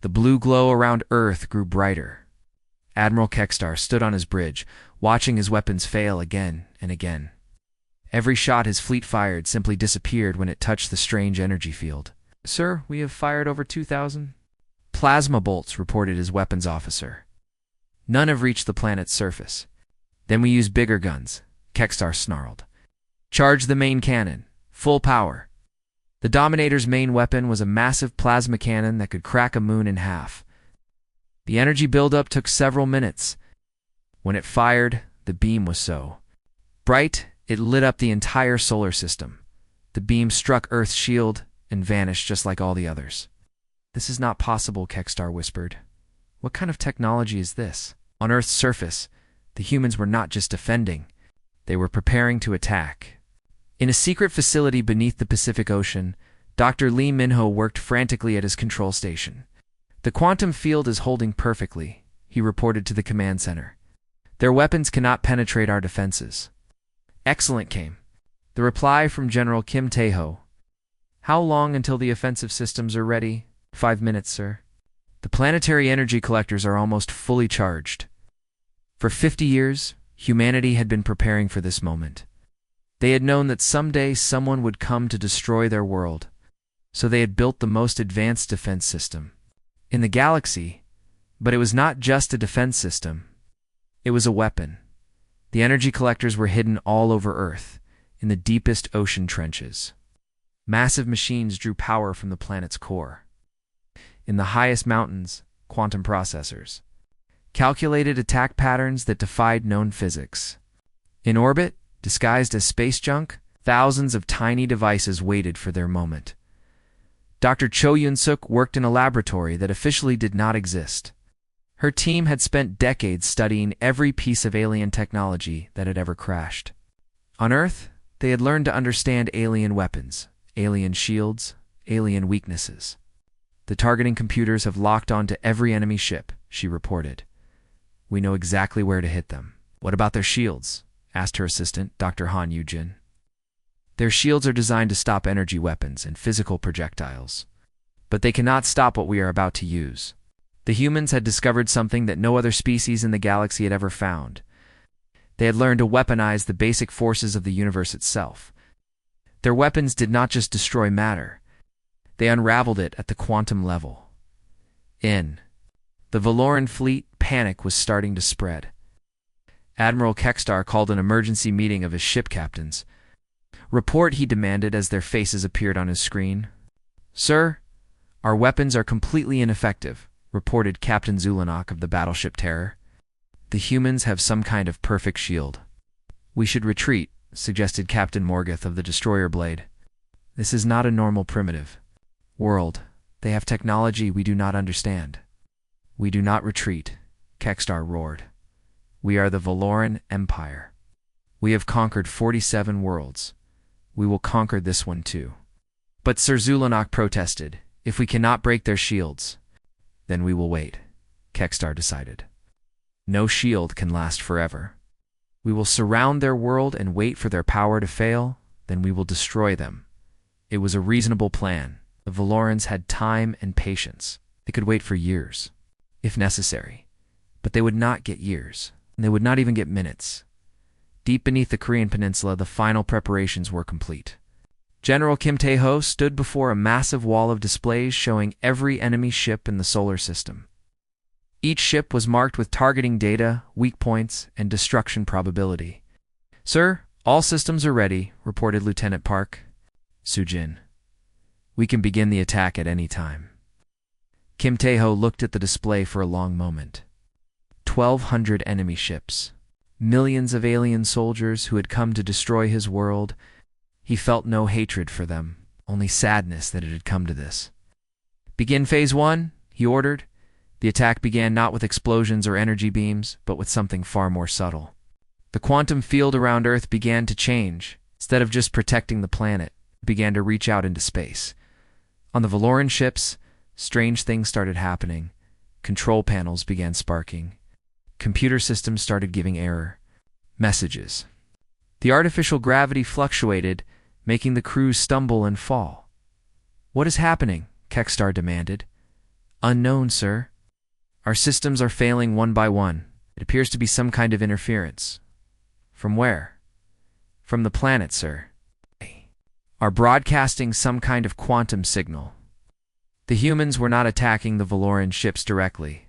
The blue glow around Earth grew brighter. Admiral Kekstar stood on his bridge, watching his weapons fail again and again. Every shot his fleet fired simply disappeared when it touched the strange energy field. "Sir, we have fired over 2,000 plasma bolts," reported his weapons officer. "None have reached the planet's surface." "Then we use bigger guns," Kekstar snarled. "Charge the main cannon. Full power." The Dominator's main weapon was a massive plasma cannon that could crack a moon in half. The energy buildup took several minutes. When it fired, the beam was so bright it lit up the entire solar system. The beam struck Earth's shield and vanished just like all the others. "This is not possible," Kekstar whispered. "What kind of technology is this?" On Earth's surface, the humans were not just defending, they were preparing to attack. In a secret facility beneath the Pacific Ocean, Dr. Lee Minho worked frantically at his control station. "The quantum field is holding perfectly," he reported to the command center. "Their weapons cannot penetrate our defenses." "Excellent," came the reply from General Kim Tae-ho. "How long until the offensive systems are ready?" "5 minutes, sir." "The planetary energy collectors are almost fully charged." For 50 years, humanity had been preparing for this moment. They had known that someday someone would come to destroy their world, so they had built the most advanced defense system in the galaxy. But it was not just a defense system. It was a weapon. The energy collectors were hidden all over Earth, in the deepest ocean trenches. Massive machines drew power from the planet's core. In the highest mountains, quantum processors calculated attack patterns that defied known physics. In orbit, disguised as space junk, thousands of tiny devices waited for their moment. Dr. Cho Yun-suk worked in a laboratory that officially did not exist. Her team had spent decades studying every piece of alien technology that had ever crashed. On Earth, they had learned to understand alien weapons, alien shields, alien weaknesses. "The targeting computers have locked onto every enemy ship," she reported. "We know exactly where to hit them." "What about their shields?" asked her assistant, Dr. Han Yujin. "Their shields are designed to stop energy weapons and physical projectiles. But they cannot stop what we are about to use." The humans had discovered something that no other species in the galaxy had ever found. They had learned to weaponize the basic forces of the universe itself. Their weapons did not just destroy matter. They unraveled it at the quantum level. In the Valoran fleet, panic was starting to spread. Admiral Kekstar called an emergency meeting of his ship captains. "Report," he demanded as their faces appeared on his screen. "Sir, our weapons are completely ineffective," reported Captain Zulanok of the battleship Terror. "The humans have some kind of perfect shield." "We should retreat," suggested Captain Morgoth of the destroyer Blade. "This is not a normal primitive world. They have technology we do not understand." "We do not retreat," Kekstar roared. "We are the Valoran Empire. We have conquered 47 worlds. We will conquer this one too." But Sir Zulanok protested. "If we cannot break their shields, then we will wait," Kekstar decided. "No shield can last forever. We will surround their world and wait for their power to fail, then we will destroy them." It was a reasonable plan. The Valorans had time and patience. They could wait for years, if necessary. But they would not get years, and they would not even get minutes. Deep beneath the Korean peninsula, the final preparations were complete. General Kim Tae-ho stood before a massive wall of displays showing every enemy ship in the solar system. Each ship was marked with targeting data, weak points, and destruction probability. "Sir, all systems are ready," reported Lieutenant Park. "Sujin, we can begin the attack at any time." Kim Tae-ho looked at the display for a long moment. 1,200 enemy ships. Millions of alien soldiers who had come to destroy his world. He felt no hatred for them, only sadness that it had come to this. "Begin Phase 1, he ordered. The attack began not with explosions or energy beams, but with something far more subtle. The quantum field around Earth began to change. Instead of just protecting the planet, it began to reach out into space. On the Valoran ships, strange things started happening. Control panels began sparking. Computer systems started giving error messages. The artificial gravity fluctuated, making the crews stumble and fall. "What is happening?" Kekstar demanded. Unknown, sir. Our systems are failing one by one. It appears to be some kind of interference. From where? From the planet, sir. Are broadcasting some kind of quantum signal. The humans were not attacking the Valoran ships directly.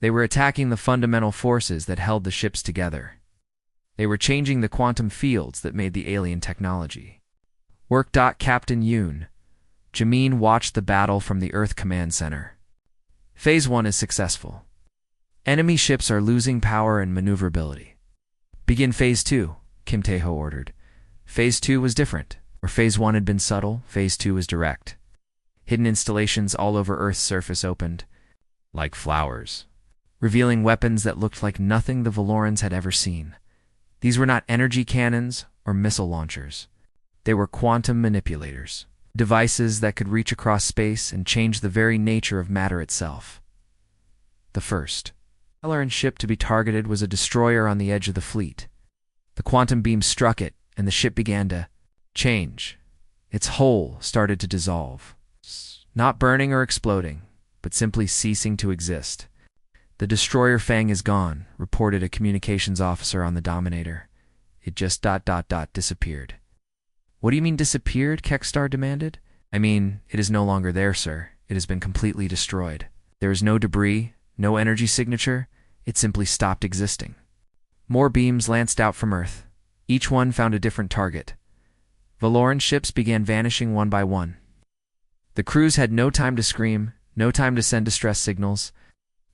They were attacking the fundamental forces that held the ships together. They were changing the quantum fields that made the alien technology. Work. Captain Yoon. Jameen watched the battle from the Earth Command Center. Phase 1 is successful. Enemy ships are losing power and maneuverability. Begin Phase 2, Kim Tae-ho ordered. Phase 2 was different. Where Phase 1 had been subtle, Phase 2 was direct. Hidden installations all over Earth's surface opened, like flowers, revealing weapons that looked like nothing the Valorans had ever seen. These were not energy cannons or missile launchers. They were quantum manipulators, devices that could reach across space and change the very nature of matter itself. The first Valoran ship to be targeted was a destroyer on the edge of the fleet. The quantum beam struck it, and the ship began to change. Its hull started to dissolve. Not burning or exploding, but simply ceasing to exist. The destroyer Fang is gone, reported a communications officer on the Dominator. It just disappeared. What do you mean disappeared? Kekstar demanded. I mean, it is no longer there, sir. It has been completely destroyed. There is no debris, no energy signature. It simply stopped existing. More beams lanced out from Earth. Each one found a different target. Valoran ships began vanishing one by one. The crews had no time to scream, no time to send distress signals.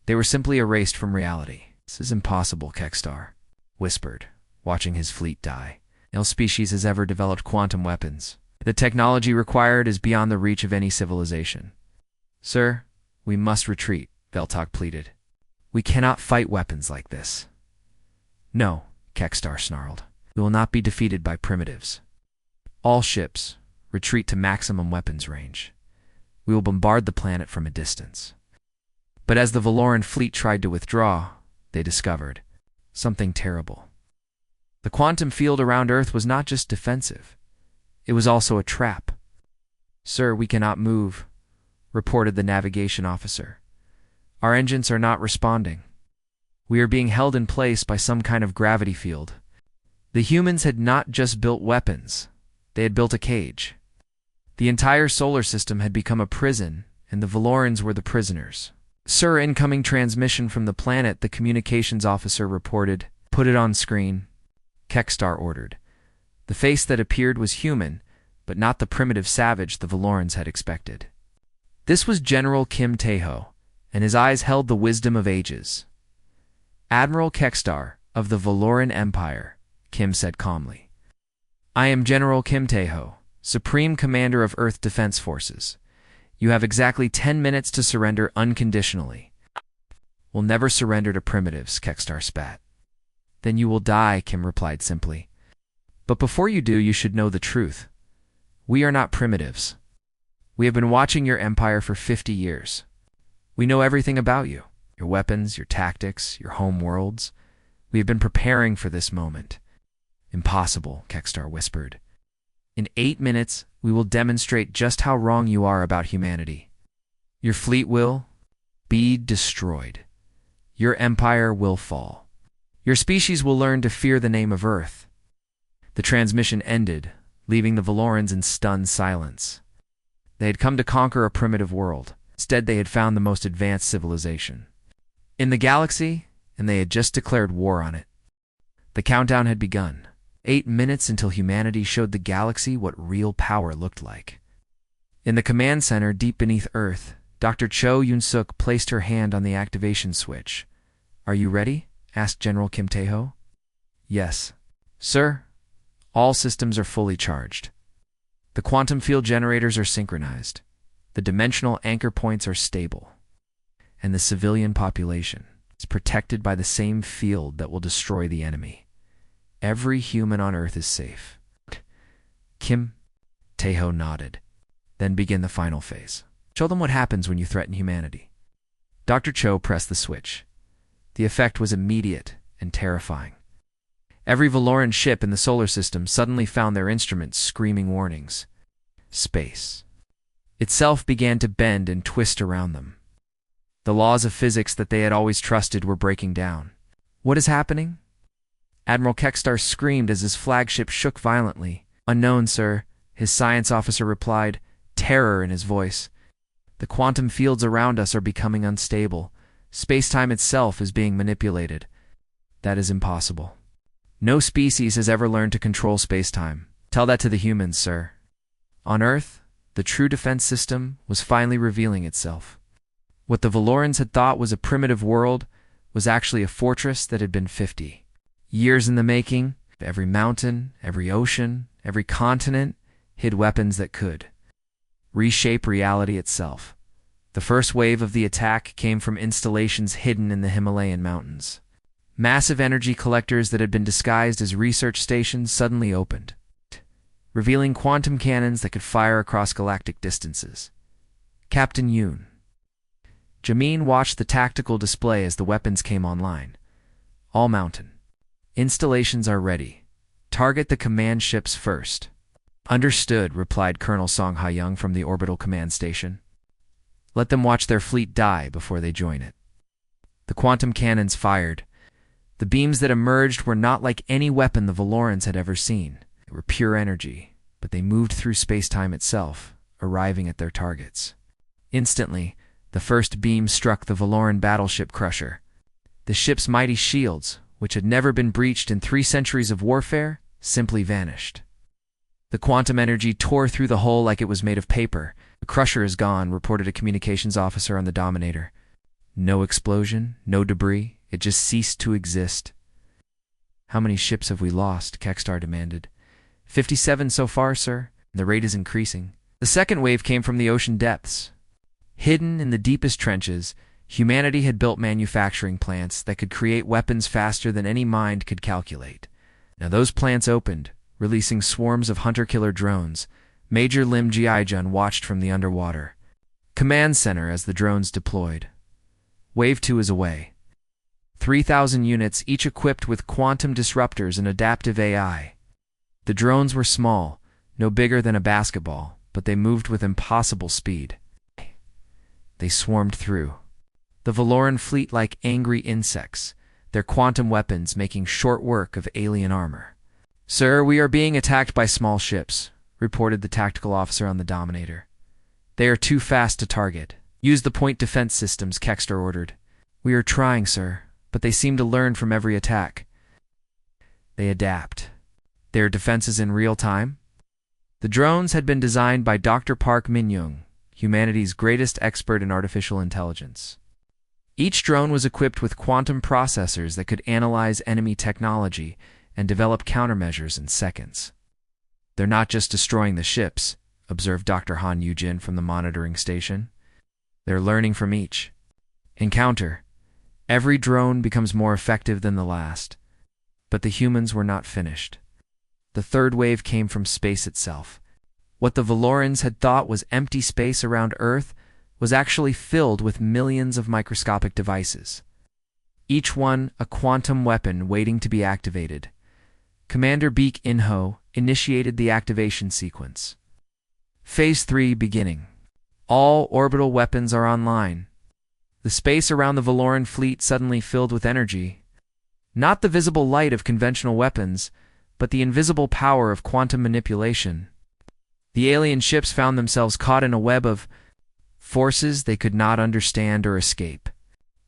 They were simply erased from reality. This is impossible, Kekstar whispered, watching his fleet die. No species has ever developed quantum weapons. The technology required is beyond the reach of any civilization. Sir, we must retreat, Veltok pleaded. We cannot fight weapons like this. No, Kekstar snarled. We will not be defeated by primitives. All ships, retreat to maximum weapons range. We will bombard the planet from a distance. But as the Valoran fleet tried to withdraw, they discovered something terrible. The quantum field around Earth was not just defensive. It was also a trap. Sir, we cannot move, reported the navigation officer. Our engines are not responding. We are being held in place by some kind of gravity field. The humans had not just built weapons. They had built a cage. The entire solar system had become a prison, and the Valorans were the prisoners. Sir, incoming transmission from the planet, the communications officer reported. Put it on screen, Kekstar ordered. The face that appeared was human, but not the primitive savage the Valorans had expected. This was General Kim Tae-ho, and his eyes held the wisdom of ages. Admiral Kekstar, of the Valoran Empire, Kim said calmly. I am General Kim Tae-ho, Supreme Commander of Earth Defense Forces. You have exactly 10 minutes to surrender unconditionally. We'll never surrender to primitives, Kekstar spat. Then you will die, Kim replied simply. But before you do, you should know the truth. We are not primitives. We have been watching your empire for 50 years. We know everything about you, your weapons, your tactics, your home worlds. We have been preparing for this moment. Impossible, Kekstar whispered. In 8 minutes, we will demonstrate just how wrong you are about humanity. Your fleet will be destroyed. Your empire will fall. Your species will learn to fear the name of Earth. The transmission ended, leaving the Valorans in stunned silence. They had come to conquer a primitive world. Instead, they had found the most advanced civilization in the galaxy, and they had just declared war on it. The countdown had begun. 8 minutes until humanity showed the galaxy what real power looked like. In the command center deep beneath Earth, Dr. Cho Yoon-suk placed her hand on the activation switch. Are you ready? Asked General Kim Tae-ho. Yes. Sir, all systems are fully charged. The quantum field generators are synchronized. The dimensional anchor points are stable. And the civilian population is protected by the same field that will destroy the enemy. Every human on Earth is safe. Kim Tae-ho nodded. Then begin the final phase. Show them what happens when you threaten humanity. Dr. Cho pressed the switch. The effect was immediate and terrifying. Every Valoran ship in the solar system suddenly found their instruments screaming warnings. Space itself began to bend and twist around them. The laws of physics that they had always trusted were breaking down. What is happening? Admiral Kextar screamed as his flagship shook violently. Unknown, sir, his science officer replied, terror in his voice. The quantum fields around us are becoming unstable. Space-time itself is being manipulated. That is impossible. No species has ever learned to control space-time. Tell that to the humans, sir. On Earth, the true defense system was finally revealing itself. What the Valorans had thought was a primitive world was actually a fortress that had been 50 years in the making. Every mountain, every ocean, every continent hid weapons that could reshape reality itself. The first wave of the attack came from installations hidden in the Himalayan mountains. Massive energy collectors that had been disguised as research stations suddenly opened, revealing quantum cannons that could fire across galactic distances. Captain Yoon. Jamin watched the tactical display as the weapons came online. All mountain installations are ready. Target the command ships first. Understood, replied Colonel Song Ha-young from the orbital command station. Let them watch their fleet die before they join it. The quantum cannons fired. The beams that emerged were not like any weapon the Valorans had ever seen. They were pure energy, but they moved through space-time itself, arriving at their targets. Instantly, the first beam struck the Valoran battleship Crusher. The ship's mighty shields, which had never been breached in 3 centuries of warfare, simply vanished. The quantum energy tore through the hull like it was made of paper. The Crusher is gone, reported a communications officer on the Dominator. No explosion, no debris, it just ceased to exist. How many ships have we lost? Kextar demanded. 57 so far, sir. The rate is increasing. The second wave came from the ocean depths. Hidden in the deepest trenches, humanity had built manufacturing plants that could create weapons faster than any mind could calculate. Now those plants opened, releasing swarms of hunter-killer drones. Major Lim Ji-jun watched from the underwater command center as the drones deployed. Wave 2 is away. 3,000 units, each equipped with quantum disruptors and adaptive AI. The drones were small, no bigger than a basketball, but they moved with impossible speed. They swarmed through the Valoran fleet like angry insects, their quantum weapons making short work of alien armor. Sir, we are being attacked by small ships, reported the tactical officer on the Dominator. They are too fast to target. Use the point defense systems, Kextar ordered. We are trying, sir, but they seem to learn from every attack. They adapt. Their defenses in real time? The drones had been designed by Dr. Park Min-young, humanity's greatest expert in artificial intelligence. Each drone was equipped with quantum processors that could analyze enemy technology and develop countermeasures in seconds. They're not just destroying the ships, observed Dr. Han Yu-jin from the monitoring station. They're learning from each encounter. Every drone becomes more effective than the last. But the humans were not finished. The third wave came from space itself. What the Valorans had thought was empty space around Earth was actually filled with millions of microscopic devices. Each one a quantum weapon waiting to be activated. Commander Baek In-ho initiated the activation sequence. Phase 3 beginning. All orbital weapons are online. The space around the Valoran fleet suddenly filled with energy. Not the visible light of conventional weapons, but the invisible power of quantum manipulation. The alien ships found themselves caught in a web of forces they could not understand or escape.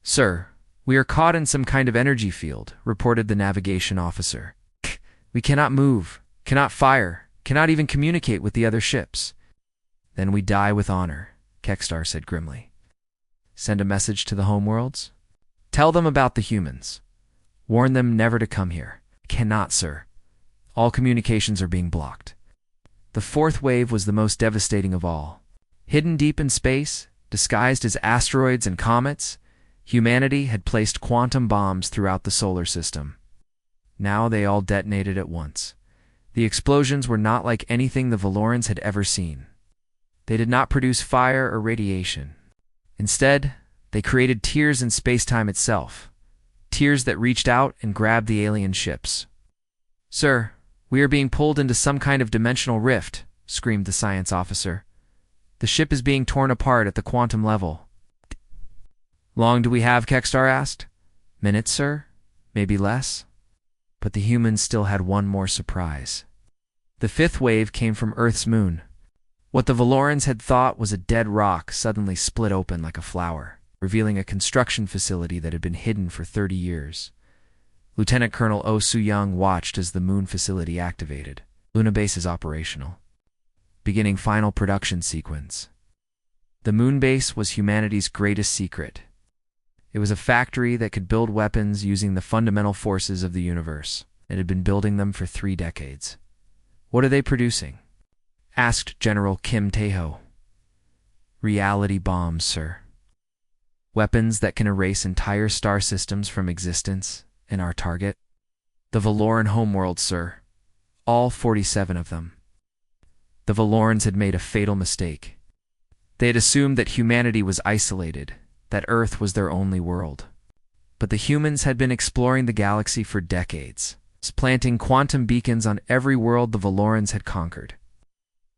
Sir, we are caught in some kind of energy field, reported the navigation officer. We cannot move, cannot fire, cannot even communicate with the other ships. Then we die with honor, Kextar said grimly. Send a message to the homeworlds? Tell them about the humans. Warn them never to come here. Cannot, sir. All communications are being blocked. The fourth wave was the most devastating of all. Hidden deep in space, disguised as asteroids and comets, humanity had placed quantum bombs throughout the solar system. Now they all detonated at once. The explosions were not like anything the Valorans had ever seen. They did not produce fire or radiation. Instead, they created tears in space-time itself. Tears that reached out and grabbed the alien ships. Sir, we are being pulled into some kind of dimensional rift, screamed the science officer. The ship is being torn apart at the quantum level. Long do we have? Kextar asked. Minutes, sir? Maybe less? But the humans still had one more surprise. The fifth wave came from Earth's moon. What the Valorans had thought was a dead rock suddenly split open like a flower, revealing a construction facility that had been hidden for 30 years. Lieutenant Colonel Oh Soo-young watched as the moon facility activated. Luna Base is operational. Beginning final production sequence. The moon base was humanity's greatest secret. It was a factory that could build weapons using the fundamental forces of the universe. It had been building them for 3 decades. What are they producing? Asked General Kim Tae-ho. Reality bombs, sir. Weapons that can erase entire star systems from existence and our target. The Valoran homeworlds, sir. All 47 of them. The Valorans had made a fatal mistake. They had assumed that humanity was isolated, that Earth was their only world. But the humans had been exploring the galaxy for decades, planting quantum beacons on every world the Valorans had conquered.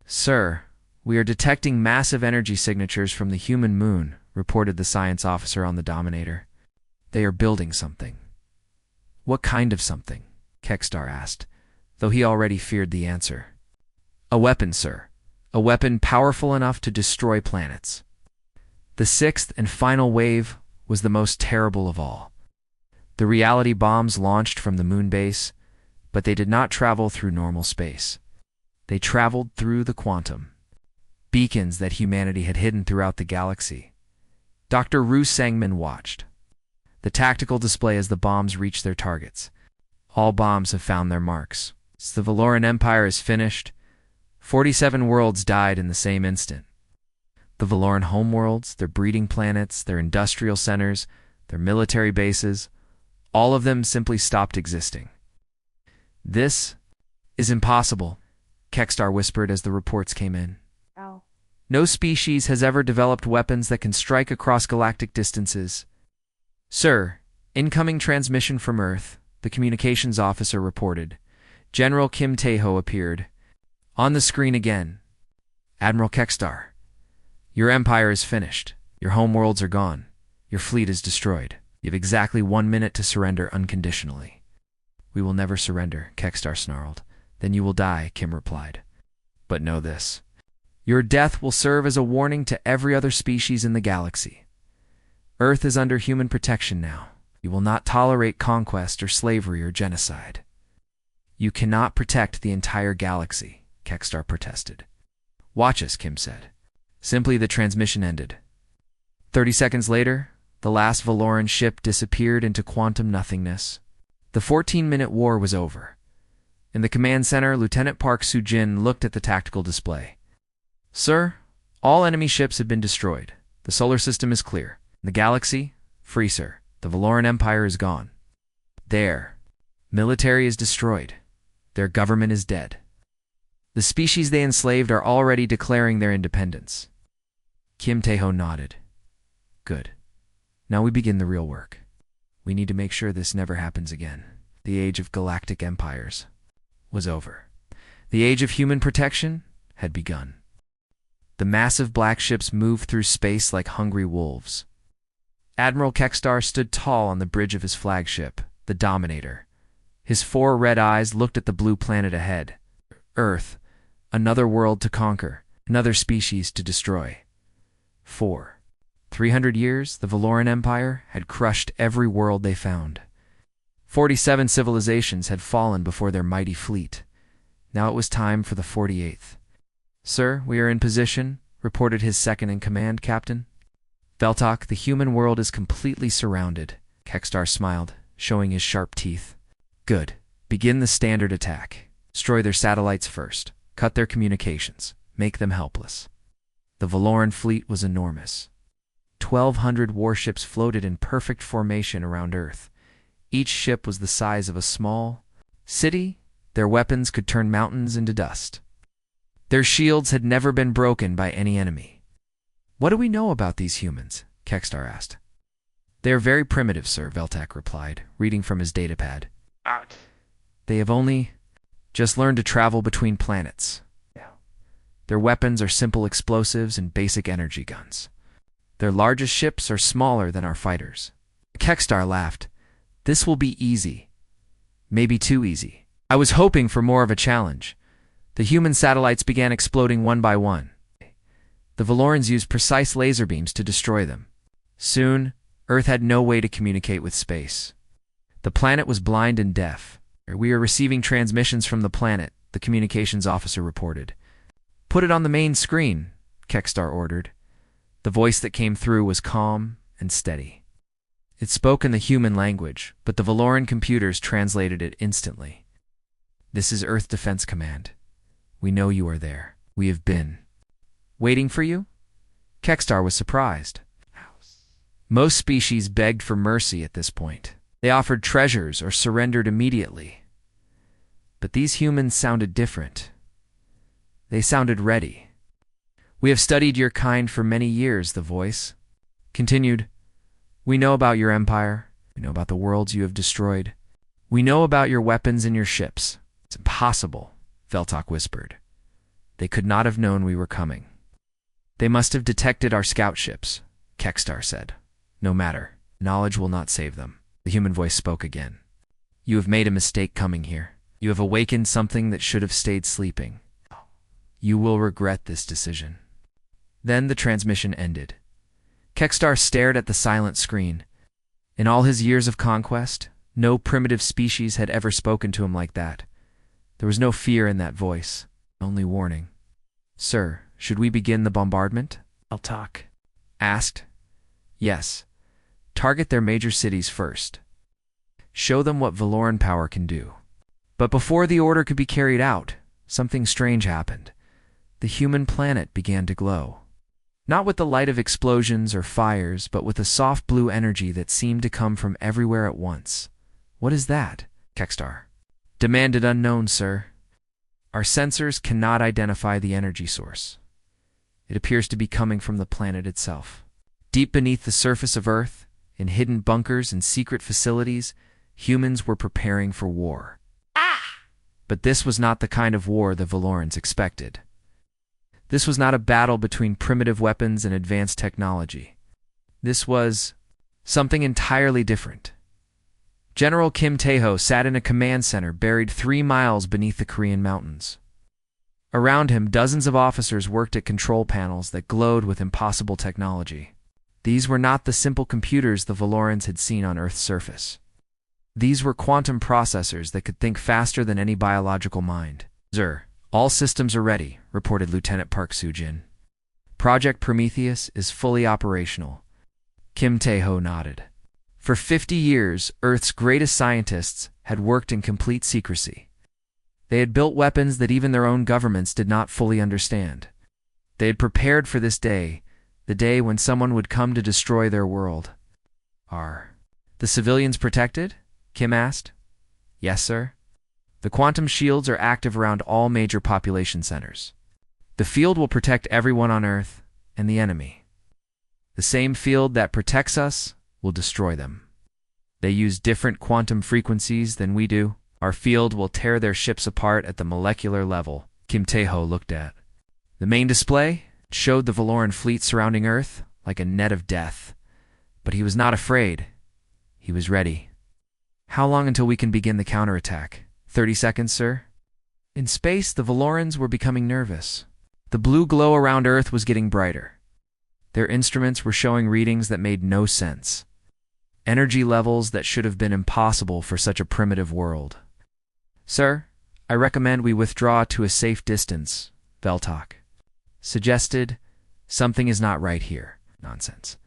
Sir, we are detecting massive energy signatures from the human moon, reported the science officer on the Dominator. They are building something. What kind of something? Kextar asked, though he already feared the answer. A weapon, sir. A weapon powerful enough to destroy planets. The 6th and final wave was the most terrible of all. The reality bombs launched from the moon base, but they did not travel through normal space. They traveled through the quantum. Beacons that humanity had hidden throughout the galaxy. Dr. Ru Sangmin watched. The tactical display as the bombs reached their targets. All bombs have found their marks. The Valoran Empire is finished. 47 worlds died in the same instant. The Valoran homeworlds, their breeding planets, their industrial centers, their military bases, all of them simply stopped existing. This is impossible, Kextar whispered as the reports came in. Ow. No species has ever developed weapons that can strike across galactic distances. Sir, incoming transmission from Earth, the communications officer reported. General Kim Tae-ho appeared. On the screen again. Admiral Kextar. Your empire is finished. Your homeworlds are gone. Your fleet is destroyed. You have exactly 1 minute to surrender unconditionally. We will never surrender, Kextar snarled. Then you will die, Kim replied. But know this. Your death will serve as a warning to every other species in the galaxy. Earth is under human protection now. You will not tolerate conquest or slavery or genocide. You cannot protect the entire galaxy, Kextar protested. Watch us, Kim said. Simply the transmission ended. 30 seconds later, the last Valoran ship disappeared into quantum nothingness. The 14-minute war was over. In the command center, Lieutenant Park Soo-jin looked at the tactical display. Sir, all enemy ships have been destroyed. The solar system is clear. The galaxy, free, sir. The Valoran Empire is gone. Their military is destroyed. Their government is dead. The species they enslaved are already declaring their independence. Kim Tae-ho nodded. Good. Now we begin the real work. We need to make sure this never happens again. The age of galactic empires was over. The age of human protection had begun. The massive black ships moved through space like hungry wolves. Admiral Kextar stood tall on the bridge of his flagship, the Dominator. His 4 red eyes looked at the blue planet ahead. Earth, another world to conquer, another species to destroy. 300 years, the Valoran Empire had crushed every world they found. 47 civilizations had fallen before their mighty fleet. Now it was time for the 48th. Sir, we are in position, reported his second-in-command captain. Veltok, the human world is completely surrounded. Kextar smiled, showing his sharp teeth. Good. Begin the standard attack. Destroy their satellites first. Cut their communications. Make them helpless. The Valoran fleet was enormous. 1,200 warships floated in perfect formation around Earth. Each ship was the size of a small city. Their weapons could turn mountains into dust. Their shields had never been broken by any enemy. What do we know about these humans? Kextar asked. They are very primitive, sir, Veltak replied, reading from his datapad. They have only just learned to travel between planets. Their weapons are simple explosives and basic energy guns. Their largest ships are smaller than our fighters. Kextar laughed. This will be easy. Maybe too easy. I was hoping for more of a challenge. The human satellites began exploding one by one. The Valorans used precise laser beams to destroy them. Soon, Earth had no way to communicate with space. The planet was blind and deaf. We are receiving transmissions from the planet, the communications officer reported. Put it on the main screen, Kextar ordered. The voice that came through was calm and steady. It spoke in the human language, but the Valoran computers translated it instantly. This is Earth Defense Command. We know you are there. We have been waiting for you? Kextar was surprised. Most species begged for mercy at this point. They offered treasures or surrendered immediately. But these humans sounded different. They sounded ready. We have studied your kind for many years, the voice continued. We know about your empire. We know about the worlds you have destroyed. We know about your weapons and your ships. It's impossible, Veltok whispered. They could not have known we were coming. They must have detected our scout ships, Kextar said. No matter. Knowledge will not save them. The human voice spoke again. You have made a mistake coming here. You have awakened something that should have stayed sleeping. You will regret this decision. Then the transmission ended. Kextar stared at the silent screen. In all his years of conquest, no primitive species had ever spoken to him like that. There was no fear in that voice, only warning. Sir, should we begin the bombardment? Veltok asked. Yes. Target their major cities first. Show them what Valoran power can do. But before the order could be carried out, something strange happened. The human planet began to glow. Not with the light of explosions or fires, but with a soft blue energy that seemed to come from everywhere at once. What is that? Kextar demanded. Unknown, sir. Our sensors cannot identify the energy source. It appears to be coming from the planet itself. Deep beneath the surface of Earth, in hidden bunkers and secret facilities, humans were preparing for war. But this was not the kind of war the Valorans expected. This was not a battle between primitive weapons and advanced technology. This was something entirely different. General Kim Tae-ho sat in a command center buried 3 miles beneath the Korean mountains. Around him, dozens of officers worked at control panels that glowed with impossible technology. These were not the simple computers the Valorans had seen on Earth's surface. These were quantum processors that could think faster than any biological mind. Sir, all systems are ready, reported Lieutenant Park Soo-jin. Project Prometheus is fully operational. Kim Tae-ho nodded. For 50 years, Earth's greatest scientists had worked in complete secrecy. They had built weapons that even their own governments did not fully understand. They had prepared for this day, the day when someone would come to destroy their world. Are the civilians protected? Kim asked. Yes, sir. The quantum shields are active around all major population centers. The field will protect everyone on Earth and the enemy. The same field that protects us will destroy them. They use different quantum frequencies than we do. Our field will tear their ships apart at the molecular level. Kim Tae-ho looked at the main display. It showed the Valoran fleet surrounding Earth like a net of death. But he was not afraid. He was ready. How long until we can begin the counterattack? 30 seconds, sir. In space, the Valorans were becoming nervous. The blue glow around Earth was getting brighter. Their instruments were showing readings that made no sense. Energy levels that should have been impossible for such a primitive world. Sir, I recommend we withdraw to a safe distance, Veltok suggested. Something is not right here. Nonsense,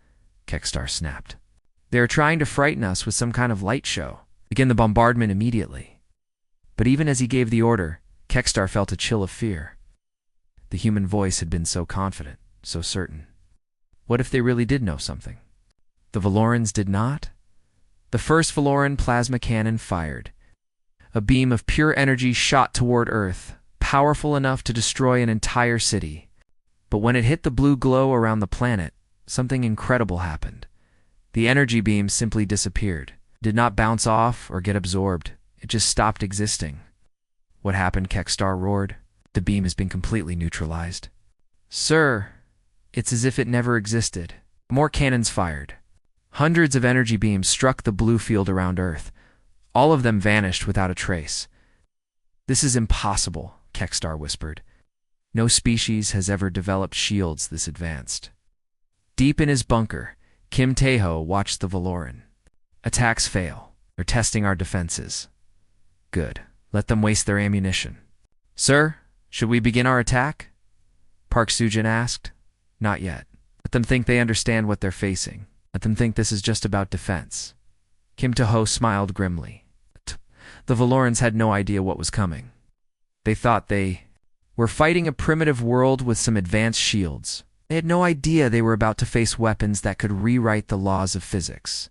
Kextar snapped. They are trying to frighten us with some kind of light show. Begin the bombardment immediately. But even as he gave the order, Kextar felt a chill of fear. The human voice had been so confident, so certain. What if they really did know something? The Valorans did not? The first Valoran plasma cannon fired. A beam of pure energy shot toward Earth, powerful enough to destroy an entire city. But when it hit the blue glow around the planet, something incredible happened. The energy beam simply disappeared. It did not bounce off or get absorbed. It just stopped existing. What happened? Kextar roared. The beam has been completely neutralized. Sir, it's as if it never existed. More cannons fired. Hundreds of energy beams struck the blue field around Earth. All of them vanished without a trace. "This is impossible," Kextar whispered. "No species has ever developed shields this advanced." Deep in his bunker, Kim Tae-ho watched the Valoran. "Attacks fail. They're testing our defenses." "Good. Let them waste their ammunition." "Sir, should we begin our attack?" Park Soo-jin asked. "Not yet. Let them think they understand what they're facing. Let them think this is just about defense." Kim Tae-ho smiled grimly. The Valorans had no idea what was coming. They thought they were fighting a primitive world with some advanced shields. They had no idea they were about to face weapons that could rewrite the laws of physics.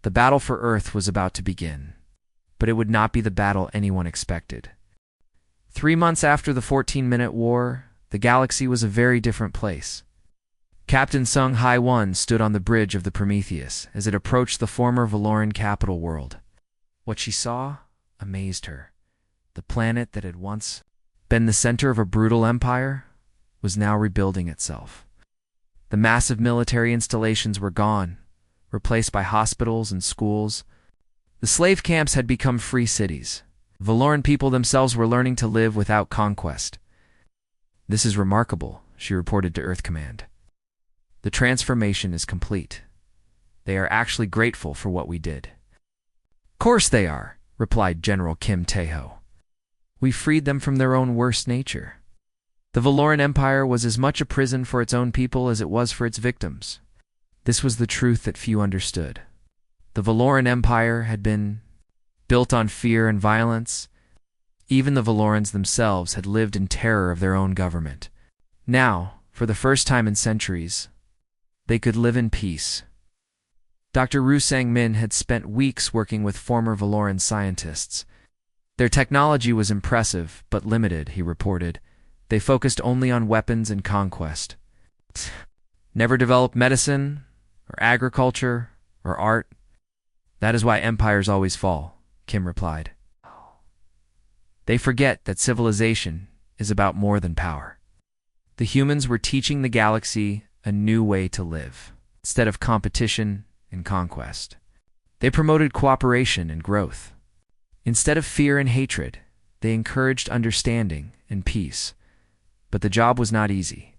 The battle for Earth was about to begin. But it would not be the battle anyone expected. 3 months after the 14-minute war, the galaxy was a very different place. Captain Sung Hai-won stood on the bridge of the Prometheus as it approached the former Valoran capital world. What she saw amazed her. The planet that had once been the center of a brutal empire was now rebuilding itself. The massive military installations were gone, replaced by hospitals and schools. The slave camps had become free cities. Valoran people themselves were learning to live without conquest. "This is remarkable," she reported to Earth Command. "The transformation is complete. They are actually grateful for what we did." "Course they are," replied General Kim Tae-ho. "We freed them from their own worst nature." The Valoran Empire was as much a prison for its own people as it was for its victims. This was the truth that few understood. The Valoran Empire had been built on fear and violence. Even the Valorans themselves had lived in terror of their own government. Now, for the first time in centuries, they could live in peace. Dr. Ru Sang-min had spent weeks working with former Valoran scientists. Their technology was impressive, but limited, he reported. They focused only on weapons and conquest. Never developed medicine, or agriculture, or art. "That is why empires always fall," Kim replied. "They forget that civilization is about more than power." The humans were teaching the galaxy a new way to live, instead of competition and conquest. They promoted cooperation and growth. Instead of fear and hatred, they encouraged understanding and peace. But the job was not easy.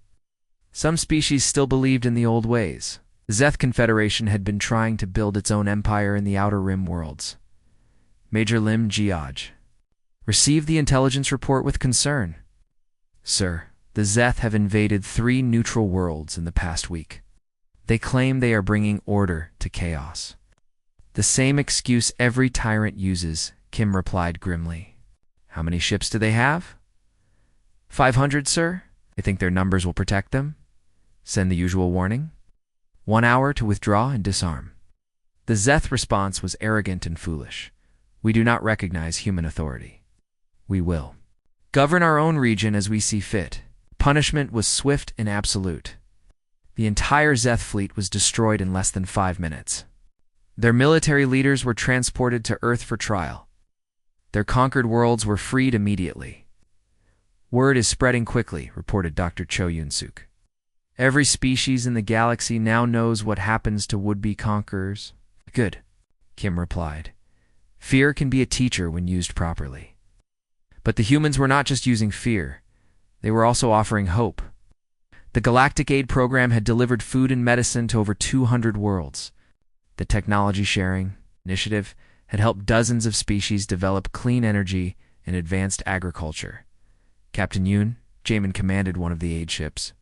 Some species still believed in the old ways. The Zeth Confederation had been trying to build its own empire in the Outer Rim worlds. Major Lim Geoj received the intelligence report with concern. "Sir, the Zeth have invaded 3 neutral worlds in the past week. They claim they are bringing order to chaos." "The same excuse every tyrant uses," Kim replied grimly. "How many ships do they have?" 500, sir. They think their numbers will protect them? Send the usual warning. 1 hour to withdraw and disarm." The Zeth response was arrogant and foolish. "We do not recognize human authority. We will govern our own region as we see fit." Punishment was swift and absolute. The entire Zeth fleet was destroyed in less than 5 minutes. Their military leaders were transported to Earth for trial. Their conquered worlds were freed immediately. "Word is spreading quickly," reported Dr. Cho Yun-suk. "Every species in the galaxy now knows what happens to would-be conquerors." "Good," Kim replied. "Fear can be a teacher when used properly." But the humans were not just using fear. They were also offering hope. The Galactic Aid program had delivered food and medicine to over 200 worlds. The technology sharing initiative had helped dozens of species develop clean energy and advanced agriculture. Captain Yoon, Jamin commanded one of the aid ships.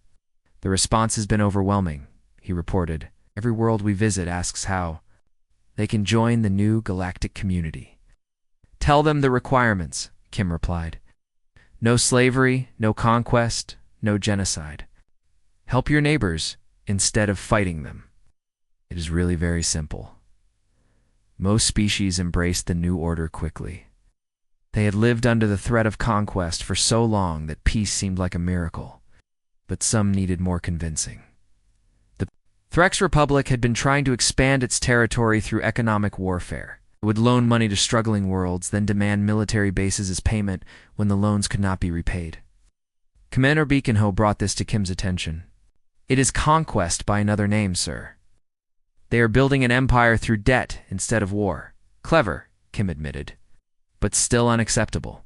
"The response has been overwhelming," he reported. "Every world we visit asks how they can join the new galactic community." "Tell them the requirements," Kim replied. "No slavery, no conquest, no genocide. Help your neighbors instead of fighting them." It is really very simple. Most species embraced the new order quickly. They had lived under the threat of conquest for so long that peace seemed like a miracle. But some needed more convincing. The Threx Republic had been trying to expand its territory through economic warfare. It would loan money to struggling worlds, then demand military bases as payment when the loans could not be repaid. Commander Beaconho brought this to Kim's attention. It is conquest by another name, sir. They are building an empire through debt instead of war. Clever, Kim admitted, but still unacceptable.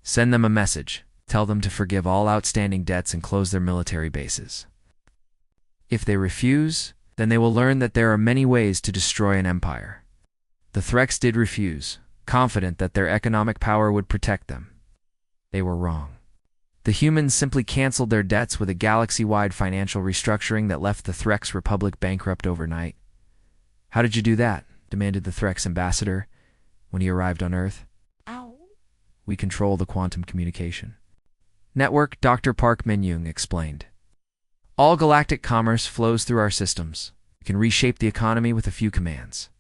Send them a message. Tell them to forgive all outstanding debts and close their military bases. If they refuse, then they will learn that there are many ways to destroy an empire. The Threx did refuse, confident that their economic power would protect them. They were wrong. The humans simply canceled their debts with a galaxy-wide financial restructuring that left the Threx Republic bankrupt overnight. How did you do that? Demanded the Threx ambassador when he arrived on Earth. Ow. We control the quantum communication network, Dr. Park Min-young explained. All galactic commerce flows through our systems. We can reshape the economy with a few commands.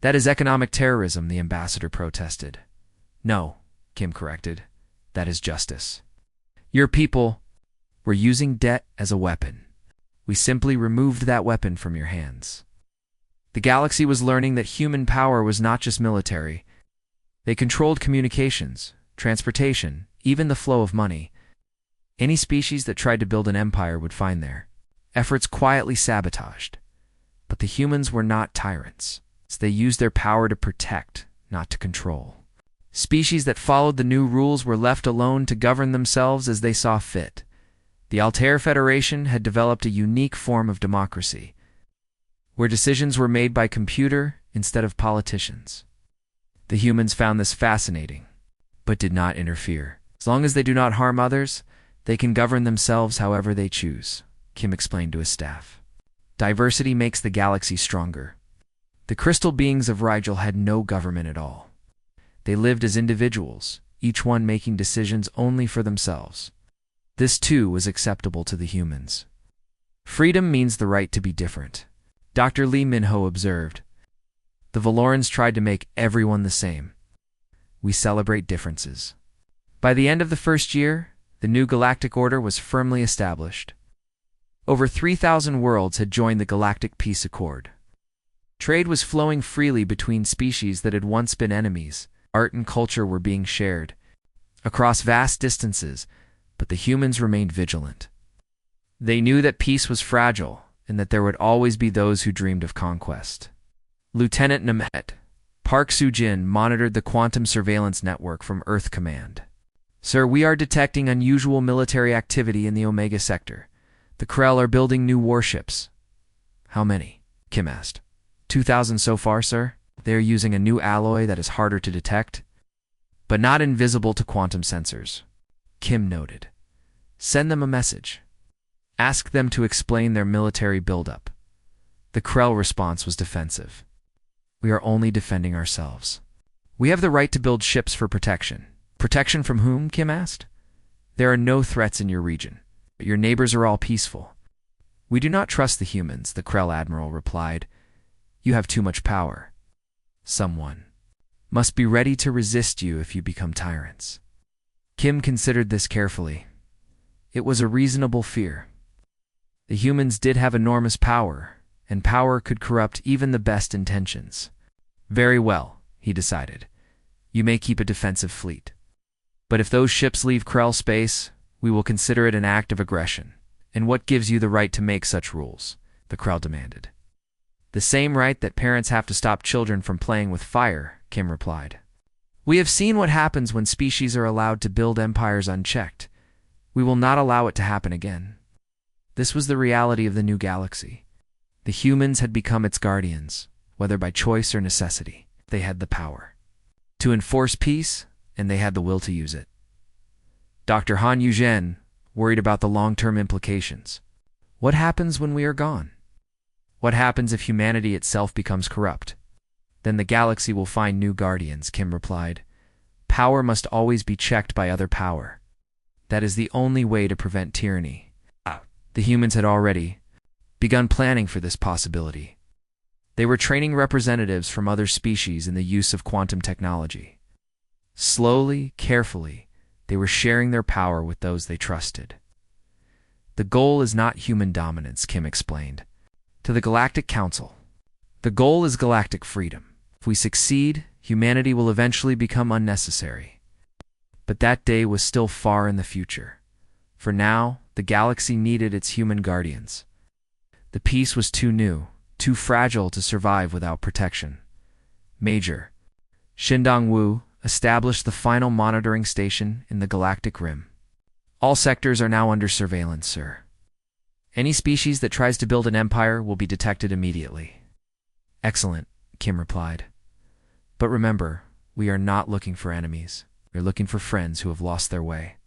That is economic terrorism, the ambassador protested. No, Kim corrected. That is justice. Your people were using debt as a weapon. We simply removed that weapon from your hands. The galaxy was learning that human power was not just military. They controlled communications, transportation, even the flow of money. Any species that tried to build an empire would find their efforts quietly sabotaged. But the humans were not tyrants. So they used their power to protect, not to control. Species that followed the new rules were left alone to govern themselves as they saw fit. The Altair Federation had developed a unique form of democracy, where decisions were made by computer instead of politicians. The humans found this fascinating, but did not interfere. As long as they do not harm others, they can govern themselves however they choose, Kim explained to his staff. Diversity makes the galaxy stronger. The crystal beings of Rigel had no government at all. They lived as individuals, each one making decisions only for themselves. This too was acceptable to the humans. Freedom means the right to be different, Dr. Lee Min-ho observed. The Valorans tried to make everyone the same. We celebrate differences. By the end of the first year, the new galactic order was firmly established. Over 3,000 worlds had joined the Galactic Peace Accord. Trade was flowing freely between species that had once been enemies. Art and culture were being shared across vast distances, but the humans remained vigilant. They knew that peace was fragile and that there would always be those who dreamed of conquest. Lieutenant Nemhet Park Soo-jin monitored the quantum surveillance network from Earth Command. Sir, we are detecting unusual military activity in the Omega sector. The Krell are building new warships. How many? Kim asked. 2,000 so far, sir. They are using a new alloy that is harder to detect, but not invisible to quantum sensors, Kim noted. Send them a message. Ask them to explain their military buildup. The Krell response was defensive. We are only defending ourselves. We have the right to build ships for protection. Protection from whom? Kim asked. There are no threats in your region. Your neighbors are all peaceful. We do not trust the humans, the Krell admiral replied. You have too much power. Someone must be ready to resist you if you become tyrants. Kim considered this carefully. It was a reasonable fear. The humans did have enormous power, and power could corrupt even the best intentions. Very well, he decided. You may keep a defensive fleet. But if those ships leave Krell space, we will consider it an act of aggression. And what gives you the right to make such rules? The Krell demanded. The same right that parents have to stop children from playing with fire, Kim replied. We have seen what happens when species are allowed to build empires unchecked. We will not allow it to happen again. This was the reality of the new galaxy. The humans had become its guardians, whether by choice or necessity. They had the power to enforce peace, and they had the will to use it. Dr. Han Yuzhen worried about the long-term implications. What happens when we are gone? What happens if humanity itself becomes corrupt? Then the galaxy will find new guardians, Kim replied. Power must always be checked by other power. That is the only way to prevent tyranny. The humans had already begun planning for this possibility. They were training representatives from other species in the use of quantum technology. Slowly, carefully, they were sharing their power with those they trusted. The goal is not human dominance, Kim explained. To the Galactic Council, the goal is galactic freedom. If we succeed, humanity will eventually become unnecessary. But that day was still far in the future. For now, the galaxy needed its human guardians. The peace was too new, too fragile to survive without protection. Major Shindong Wu established the final monitoring station in the Galactic Rim. All sectors are now under surveillance, sir. Any species that tries to build an empire will be detected immediately. Excellent, Kim replied. But remember, we are not looking for enemies. We are looking for friends who have lost their way.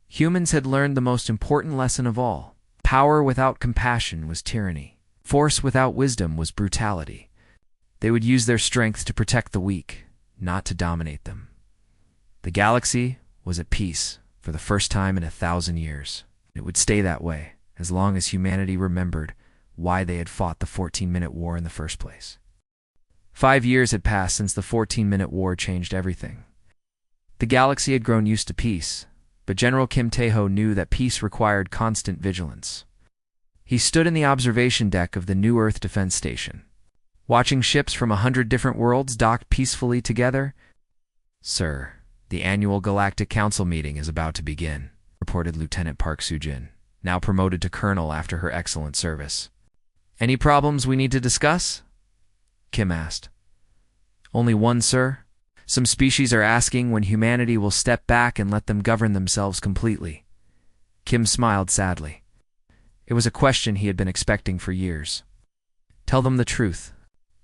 Humans had learned the most important lesson of all. Power without compassion was tyranny. Force without wisdom was brutality. They would use their strength to protect the weak, not to dominate them. The galaxy was at peace for the first time in 1,000 years. It would stay that way as long as humanity remembered why they had fought the 14-minute war in the first place. 5 years had passed since the 14-minute war changed everything. The galaxy had grown used to peace, but General Kim Tae-ho knew that peace required constant vigilance. He stood in the observation deck of the New Earth Defense Station, watching ships from 100 different worlds docked peacefully together. "Sir, the annual Galactic Council meeting is about to begin," reported Lieutenant Park Soo-jin, now promoted to colonel after her excellent service. "Any problems we need to discuss?" Kim asked. "Only one, sir. Some species are asking when humanity will step back and let them govern themselves completely." Kim smiled sadly. It was a question he had been expecting for years. "Tell them the truth.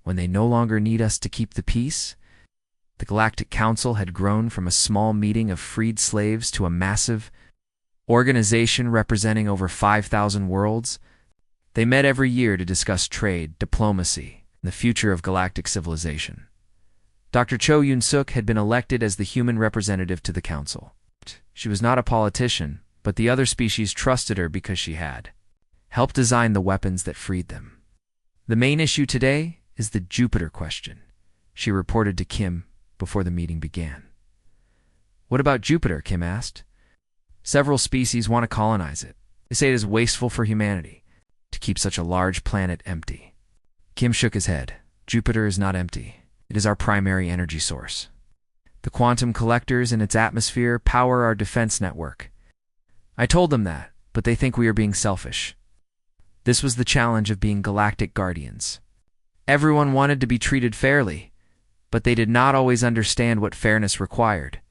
When they no longer need us to keep the peace?" The Galactic Council had grown from a small meeting of freed slaves to a massive organization representing over 5,000 worlds. They met every year to discuss trade, diplomacy, and the future of galactic civilization. Dr. Cho Yun-suk had been elected as the human representative to the council. She was not a politician, but the other species trusted her because she had helped design the weapons that freed them. "The main issue today is the Jupiter question," she reported to Kim before the meeting began. "What about Jupiter?" Kim asked. "Several species want to colonize it. They say it is wasteful for humanity to keep such a large planet empty." Kim shook his head. "Jupiter is not empty. It is our primary energy source. The quantum collectors in its atmosphere power our defense network. I told them that, but they think we are being selfish." This was the challenge of being galactic guardians. Everyone wanted to be treated fairly, but they did not always understand what fairness required.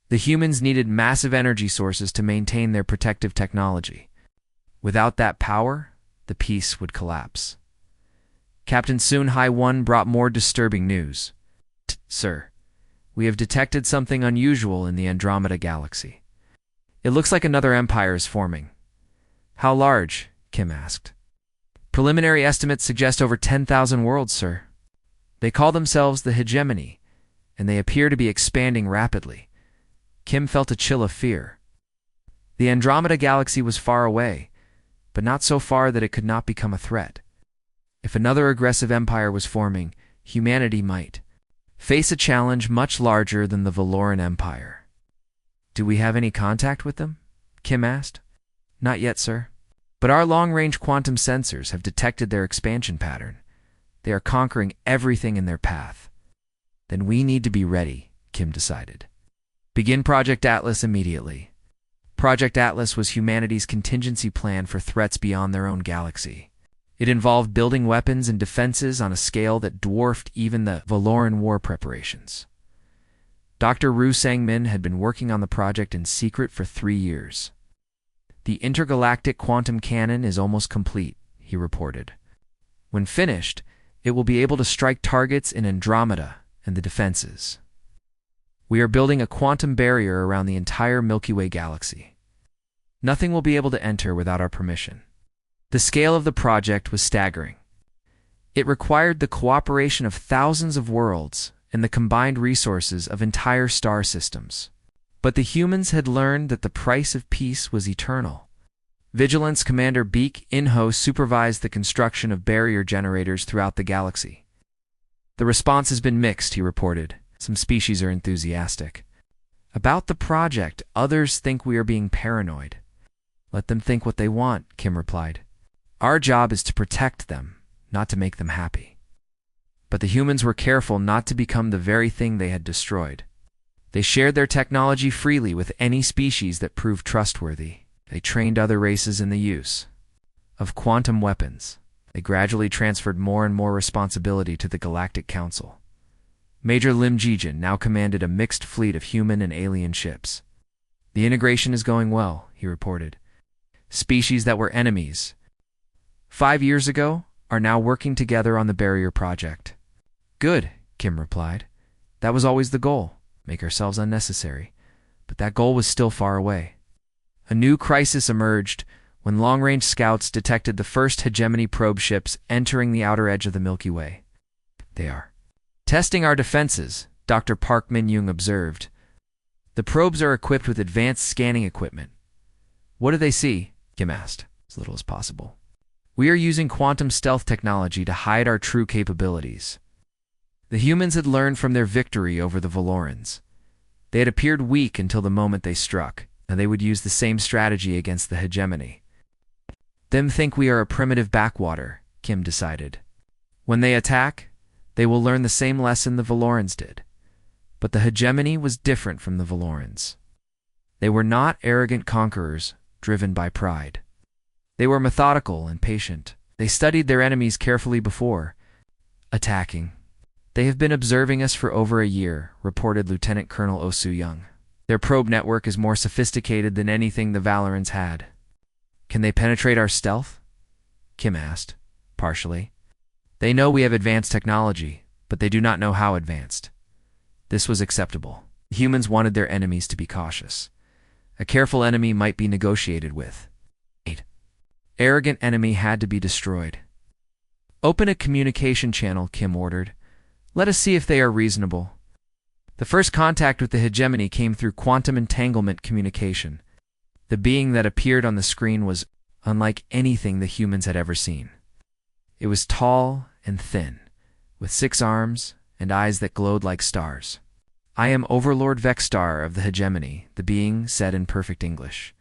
The humans needed massive energy sources to maintain their protective technology. Without that power, the peace would collapse. Captain Soon Hai-1 brought more disturbing news. "Sir, we have detected something unusual in the Andromeda galaxy. It looks like another empire is forming." "How large?" Kim asked. "Preliminary estimates suggest over 10,000 worlds, sir. They call themselves the Hegemony, and they appear to be expanding rapidly." Kim felt a chill of fear. The Andromeda galaxy was far away, but not so far that it could not become a threat. If another aggressive empire was forming, humanity might face a challenge much larger than the Valoran Empire. "Do we have any contact with them?" Kim asked. "Not yet, sir. But our long-range quantum sensors have detected their expansion pattern. They are conquering everything in their path." "Then we need to be ready," Kim decided. "Begin Project Atlas immediately." Project Atlas was humanity's contingency plan for threats beyond their own galaxy. It involved building weapons and defenses on a scale that dwarfed even the Valoran war preparations. Dr. Ru Sang-min had been working on the project in secret for 3 years. "The intergalactic quantum cannon is almost complete," he reported. "When finished, it will be able to strike targets in Andromeda and the defenses. We are building a quantum barrier around the entire Milky Way galaxy. Nothing will be able to enter without our permission." The scale of the project was staggering. It required the cooperation of thousands of worlds and the combined resources of entire star systems. But the humans had learned that the price of peace was eternal. Vigilance Commander Baek In-ho supervised the construction of barrier generators throughout the galaxy. "The response has been mixed," he reported. "Some species are enthusiastic about the project. Others think we are being paranoid." "Let them think what they want," Kim replied. "Our job is to protect them, not to make them happy." But the humans were careful not to become the very thing they had destroyed. They shared their technology freely with any species that proved trustworthy. They trained other races in the use of quantum weapons. They gradually transferred more and more responsibility to the Galactic Council. Major Lim Jijin now commanded a mixed fleet of human and alien ships. The integration is going well, he reported. Species that were enemies 5 years ago are now working together on the barrier project. Good, Kim replied. That was always the goal, make ourselves unnecessary. But that goal was still far away. A new crisis emerged when long-range scouts detected the first hegemony probe ships entering the outer edge of the Milky Way. They are testing our defenses, Dr. Park Min-young observed. The probes are equipped with advanced scanning equipment. What do they see? Kim asked, as little as possible. We are using quantum stealth technology to hide our true capabilities. The humans had learned from their victory over the Valorans. They had appeared weak until the moment they struck, and they would use the same strategy against the hegemony. Them think we are a primitive backwater, Kim decided. When they attack, they will learn the same lesson the Valorans did. But the hegemony was different from the Valorans. They were not arrogant conquerors, driven by pride. They were methodical and patient. They studied their enemies carefully before attacking. They have been observing us for over a year, reported Lieutenant Colonel Oh Soo-young. Their probe network is more sophisticated than anything the Valorans had. Can they penetrate our stealth? Kim asked, partially. They know we have advanced technology, but they do not know how advanced. This was acceptable. Humans wanted their enemies to be cautious. A careful enemy might be negotiated with. 8. Arrogant enemy had to be destroyed. Open a communication channel, Kim ordered. Let us see if they are reasonable. The first contact with the hegemony came through quantum entanglement communication. The being that appeared on the screen was unlike anything the humans had ever seen. It was tall and thin, with 6 arms and eyes that glowed like stars. I am Overlord Vexstar of the hegemony, the being said in perfect English.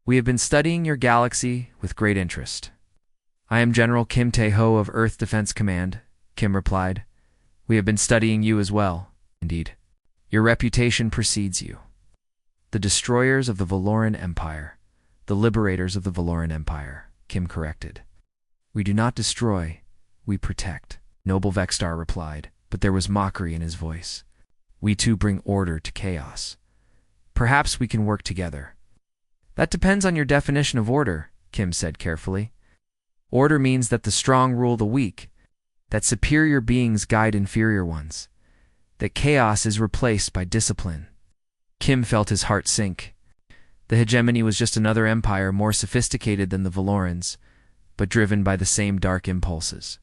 We have been studying your galaxy with great interest. I am General Kim Tae-ho of Earth Defense Command, Kim replied. We have been studying you as well, indeed. Your reputation precedes you. The destroyers of the Valoran Empire, the liberators of the Valoran Empire, Kim corrected. We do not destroy, we protect, Noble Vexstar replied, but there was mockery in his voice. We too bring order to chaos. Perhaps we can work together. That depends on your definition of order, Kim said carefully. Order means that the strong rule the weak, that superior beings guide inferior ones, that chaos is replaced by discipline. Kim felt his heart sink. The hegemony was just another empire more sophisticated than the Valorans, but driven by the same dark impulses.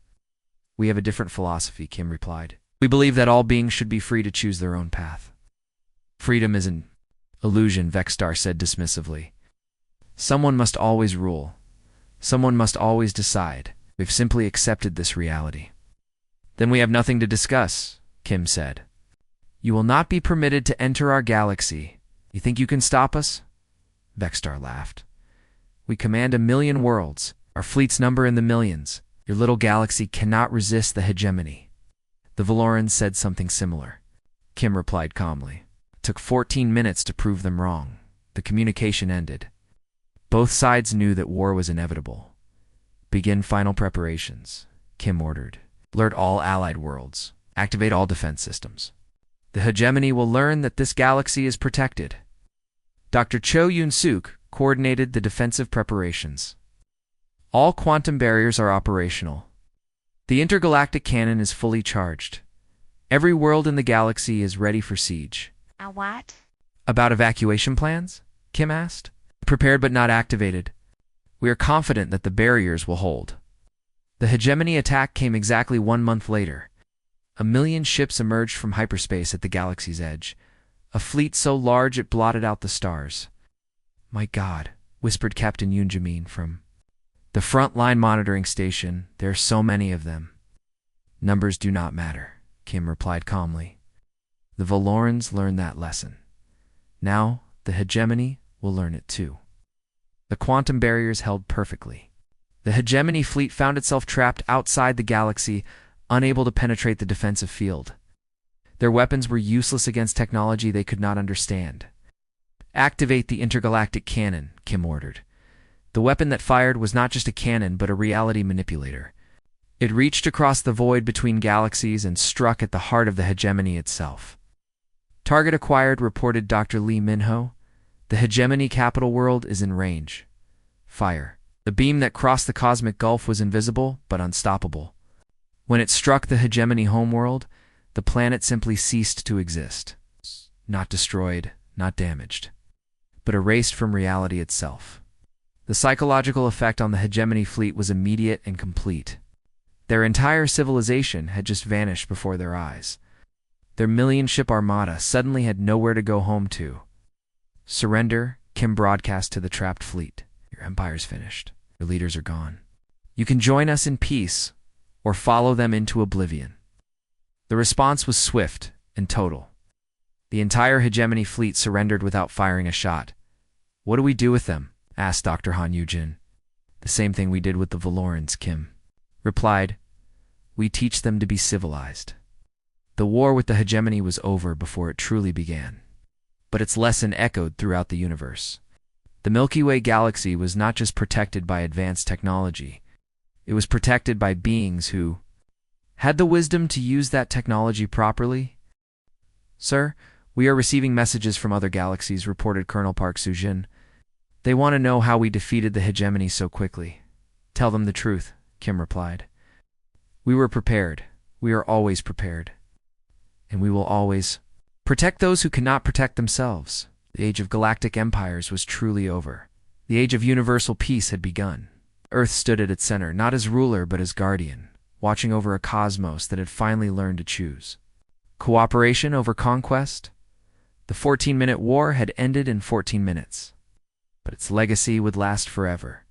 We have a different philosophy, Kim replied. We believe that all beings should be free to choose their own path. Freedom is an illusion, Vexstar said dismissively. Someone must always rule. Someone must always decide. We've simply accepted this reality. Then we have nothing to discuss, Kim said. You will not be permitted to enter our galaxy. You think you can stop us? Vexstar laughed. We command 1,000,000 worlds. Our fleets number in the millions. Your little galaxy cannot resist the hegemony. The Valorans said something similar. Kim replied calmly. It took 14 minutes to prove them wrong. The communication ended. Both sides knew that war was inevitable. Begin final preparations, Kim ordered. Alert all allied worlds. Activate all defense systems. The hegemony will learn that this galaxy is protected. Dr. Cho Yoon-suk coordinated the defensive preparations. All quantum barriers are operational. The intergalactic cannon is fully charged. Every world in the galaxy is ready for siege. What? About evacuation plans? Kim asked. Prepared but not activated. We are confident that the barriers will hold. The hegemony attack came exactly 1 month later. 1,000,000 ships emerged from hyperspace at the galaxy's edge, a fleet so large it blotted out the stars. My God, whispered Captain Yoon Jamin from the front-line monitoring station. There are so many of them. Numbers do not matter, Kim replied calmly. The Valorans learned that lesson. Now, the hegemony will learn it too. The quantum barriers held perfectly. The hegemony fleet found itself trapped outside the galaxy, unable to penetrate the defensive field. Their weapons were useless against technology they could not understand. Activate the intergalactic cannon, Kim ordered. The weapon that fired was not just a cannon but a reality manipulator. It reached across the void between galaxies and struck at the heart of the hegemony itself. Target acquired, reported Dr. Lee Minho. The hegemony capital world is in range. Fire. The beam that crossed the cosmic gulf was invisible but unstoppable. When it struck the hegemony homeworld, the planet simply ceased to exist. Not destroyed, not damaged, but erased from reality itself. The psychological effect on the hegemony fleet was immediate and complete. Their entire civilization had just vanished before their eyes. Their million-ship armada suddenly had nowhere to go home to. Surrender, Kim broadcast to the trapped fleet. Your empire's finished. Your leaders are gone. You can join us in peace, or follow them into oblivion. The response was swift and total. The entire hegemony fleet surrendered without firing a shot. What do we do with them? Asked Dr. Han Yujin. The same thing we did with the Valorans, Kim replied. We teach them to be civilized. The war with the hegemony was over before it truly began. But its lesson echoed throughout the universe. The Milky Way galaxy was not just protected by advanced technology. It was protected by beings who had the wisdom to use that technology properly. Sir, we are receiving messages from other galaxies, reported Colonel Park Sujin. They want to know how we defeated the hegemony so quickly. Tell them the truth, Kim replied. We were prepared. We are always prepared. And we will always protect those who cannot protect themselves. The age of galactic empires was truly over. The age of universal peace had begun. Earth stood at its center, not as ruler but as guardian, watching over a cosmos that had finally learned to choose. Cooperation over conquest? The 14-minute war had ended in 14 minutes. But its legacy would last forever.